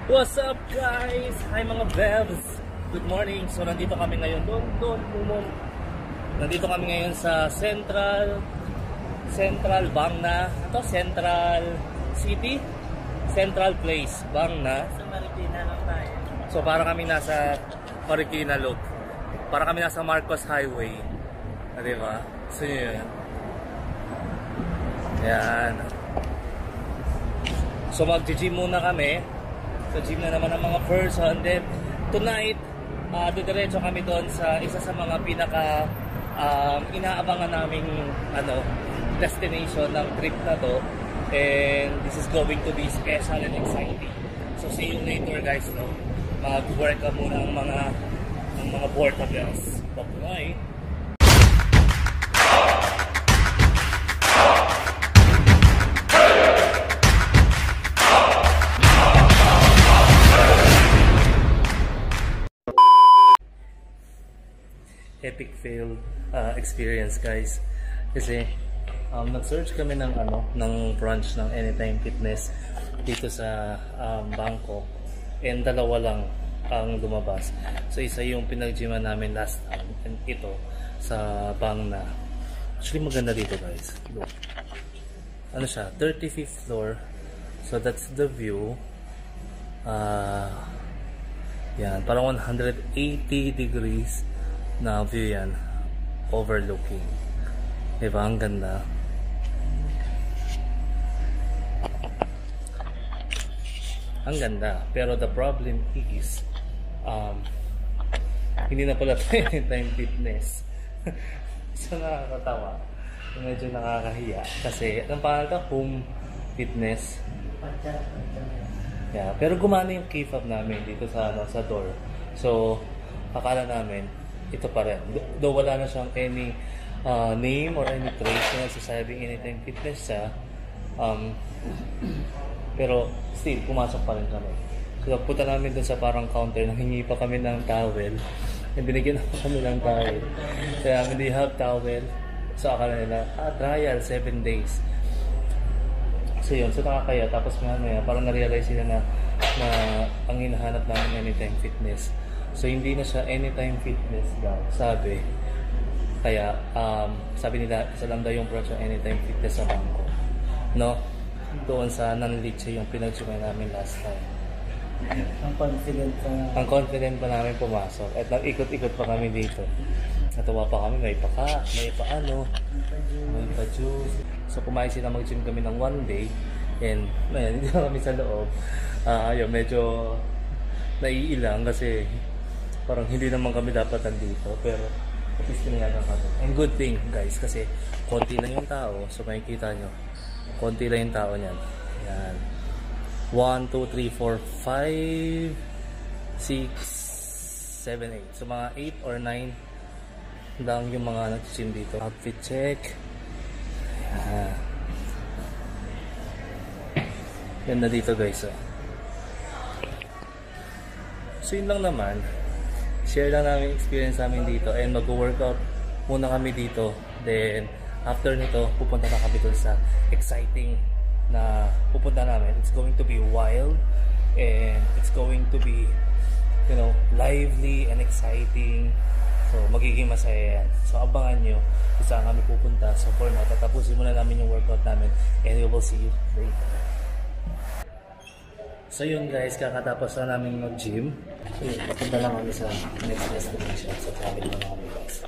What's up guys? Hi mga Bebs! Good morning! So nandito kami ngayon Nandito kami ngayon sa Central Bangna. Ito Central City? Central Place, Bangna. Sa Marikina lang tayo. So para kami nasa Marikina Loop. Para kami nasa Marcos Highway. Diba? So yun. Yan. So mag-gym muna kami. Sa gym na naman ang mga person. Then tonight, didiretso kami doon sa isa sa mga pinaka inaabangan naming destination ng trip na to. And this is going to be special and exciting. So see you later guys. No? Mag-work ka muna ang mga portables. Bye-bye. Epic fail experience guys, kasi nag-search kami ng branch ng Anytime Fitness dito sa Bangkok, and dalawa lang ang lumabas. So isa yung pinag-gyman namin last time, and ito sa Bangna. Actually maganda dito guys. Look. Ano siya, 35th floor. So that's the view. Yan, parang 180 degrees na view yan, overlooking. Diba? Ang ganda. Ang ganda. Pero the problem is hindi na pala tayo Anytime Fitness. So nakakatawa. Medyo nakakahiya. Kasi ang pangalan ka, Home Fitness. Yeah, pero gumana yung key fob namin dito sa door. So akala namin ito pa rin. Though wala na siyang any name or any trace na nagsasabing Anytime Fitness siya. Pero still, pumasok pa rin kami. So punta namin dun sa parang counter, nanghingi pa kami ng towel. And binigyan naman kami ng towel. Kaya hindi have towel. So akala nila, trial, 7 days. So yun, so nakakaya. Tapos maya parang na-realize sila na ang hinahanap namin Anytime Fitness. So hindi na siya Anytime Fitness daw, sabi. Kaya sabi nila isa lang daw yung branch ng Anytime Fitness sa Bangkok. No? Doon sa Nanliche yung pinag-gyman namin last time. Ang confident pa namin pumasok. At nag-ikot-ikot pa kami dito. Natuwa pa kami, may pa-juice. So kumain sila mag-gym kami ng 1 day. And hindi na kami sa loob. Ayun, medyo naiilang kasi parang hindi naman kami dapat nandito, pero at least pinayagan kami. And good thing guys, kasi konti lang yung tao. So makikita nyo, konti lang yung tao niyan. Yan, 1, 2, 3, 4, 5, 6, 7, 8. So mga 8 or 9 lang yung mga nag-gym dito. Outfit check. Yan na dito guys. So yun lang naman, share lang namin experience namin dito, and mag-workout muna kami dito. Then after nito, pupunta na kami doon sa exciting na pupunta namin. It's going to be wild, and it's going to be, you know, lively and exciting. So magiging masaya yan. So abangan nyo kung saan kami pupunta. So for now, tatapusin muna namin yung workout namin, and we will see you later. So yun guys, kakatapos na namin mag-gym. So yun, papunta lang kami sa next destination. So travel na kami guys.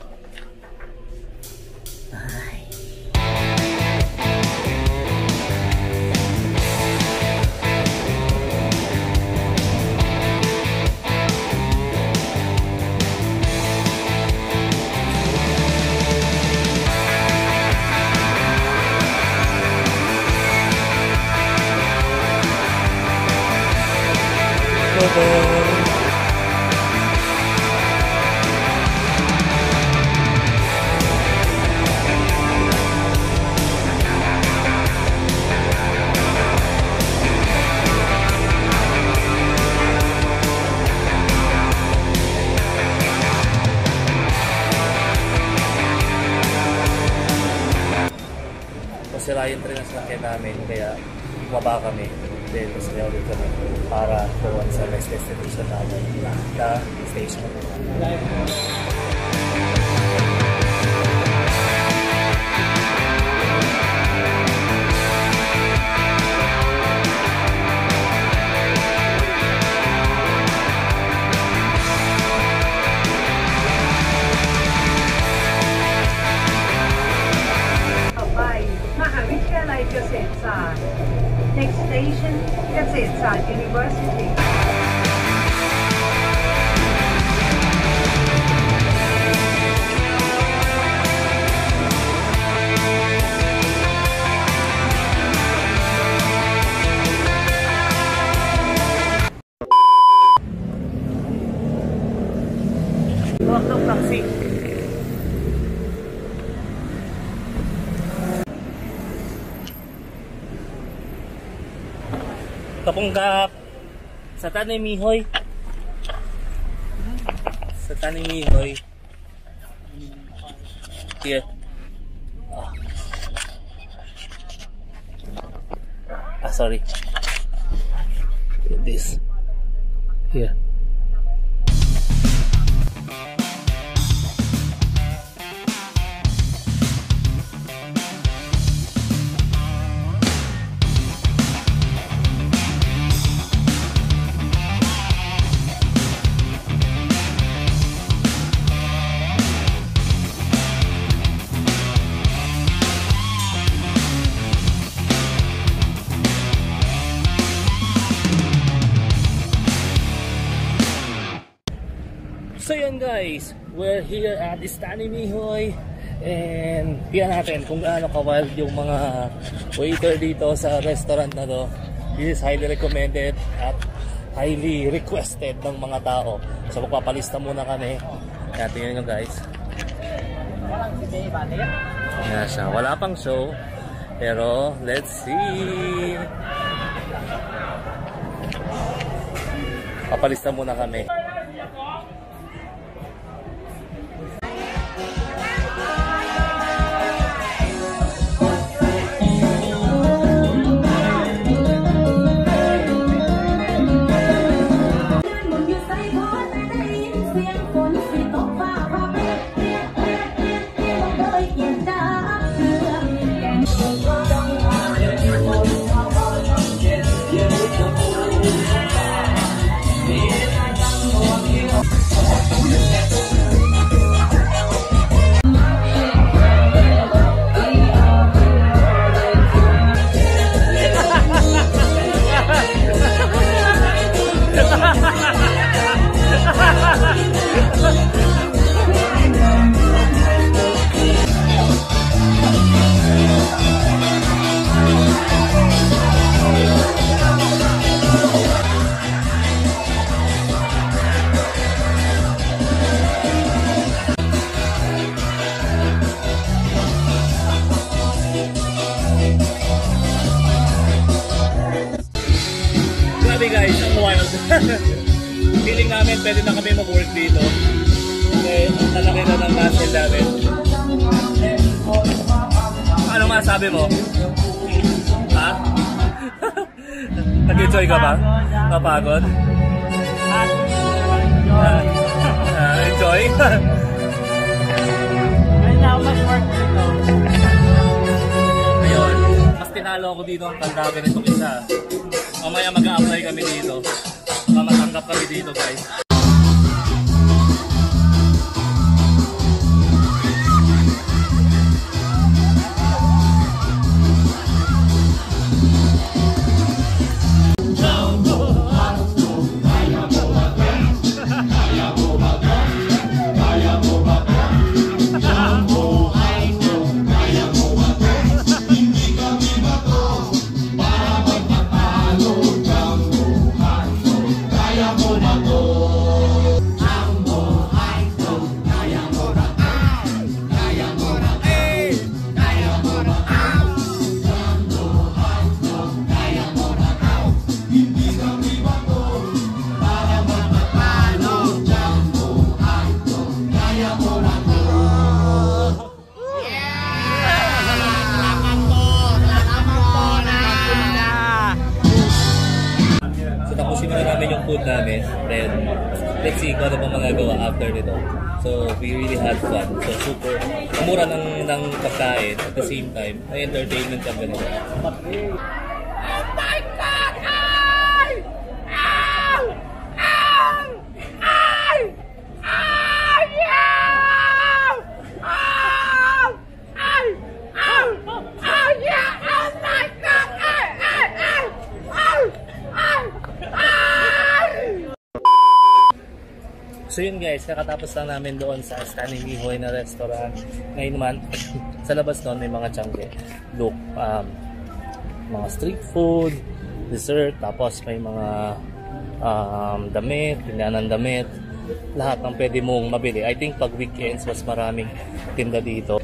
Bye! Sira yung train na sakyan namin, kaya bumaba kami. din, masaya ulit kami para doon sa next destination natin, na station. Next station, Kasetsart University. Tawag ng taxi. Kapunggap sa Tanimihoy. Sa Tanimihoy. Here. Sorry. This. Here. So yun guys, we're here at Tanimihoy and tingnan natin kung gaano ka-wild yung mga waiter dito sa restaurant na to. This is highly recommended at highly requested ng mga tao. So magpapalista muna kami. Kaya tingnan nyo guys. Yan siya, wala pang show pero let's see. Papalista muna kami. Grabe guys, ang wild. Feeling namin pwede na kami mag-work dito. Okay, ang talaki na ng muscle namin. Ano masabi mo? Ha? Nag-enjoy ka ba? Napagod? Enjoy? Right now, mas work dito. Ayun, mas tinalo ako dito ang tanda nitong isa. Mamaya mag-a-apply kami dito. Matanggap kami dito guys. Kaya mo na to. tapusin muna namin yung food namin. Then, let's see kung ano pang magagawa after nito. So, we really had fun. So, super mura ng pagkain. At the same time, may entertainment kami nila. Oh my God! Ay! Ow! Ow! Ay! Ay! Yeah! Ow! Ay! Ow! Oh yeah! Oh my God! Ay! Ay! Ay! Ow! Ay! Ay! So yun guys, kakatapos lang namin doon sa Stanley Mihoy na restaurant. Ngayon naman, sa labas doon may mga tiyangge. Look, mga street food, dessert, tapos may mga damit, tindahan ng damit, lahat ng pwede mong mabili. I think pag weekends, mas maraming tinda dito.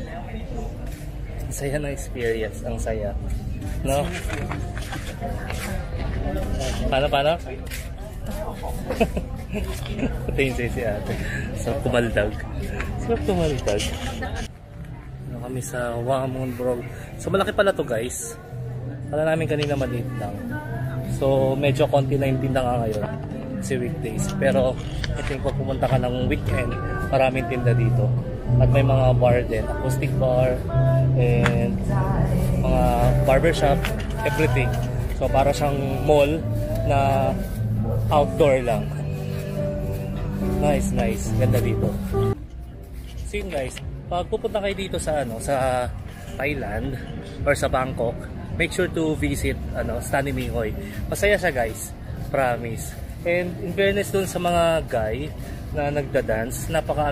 Ang saya ng experience, ang saya. No? Paano? Patingin sa'yo si ate. Sarap tumaldag. Ano kami sa Wamon Bro. So malaki pala to guys. Kala namin kanina maliit lang. So medyo konti na yung tinda nga ngayon. Kasi weekdays. Pero I think pag pumunta ka ng weekend, maraming tinda dito. At may mga bar din. Acoustic bar. And mga barbershop. Everything. So para siyang mall na outdoor lang. Nice. Ganda dito. So yun guys, pag pupunta kayo dito sa sa Thailand or sa Bangkok, make sure to visit Stanley Mihoy. Masaya siya guys, promise. And in fairness dun sa mga guy na nagda-dance, napaka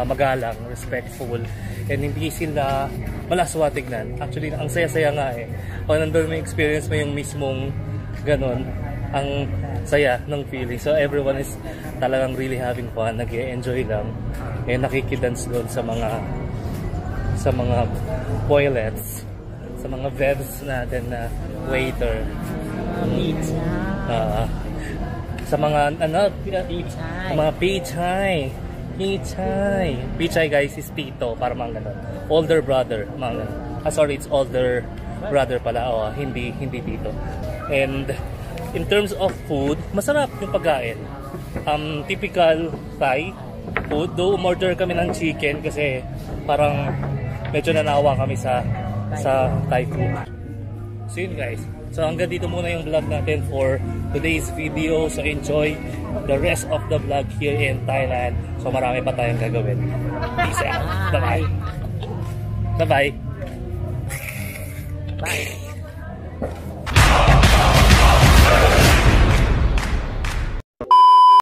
magalang, respectful, and hindi sila malaswa tignan. Actually, ang saya-saya nga eh. Pag nandun may experience mo yung mismong ganon, ang saya ng feeling. So everyone is talagang really having fun, nag-enjoy lang, and nakikidance doon sa mga toilets, sa mga vets natin na waiter, sa mga Pichay guys is tito, para mga ganon, older brother, mga ganon. Sorry, it's older brother pala, hindi tito. And in terms of food, masarap yung pagkain. Typical Thai food. Though umorder kami ng chicken kasi parang medyo nanawa kami sa Thai food. So yun guys. So hanggang dito muna yung vlog natin for today's video. So enjoy the rest of the vlog here in Thailand. So marami pa tayong gagawin. Peace out. Bye-bye. Bye-bye. Bye.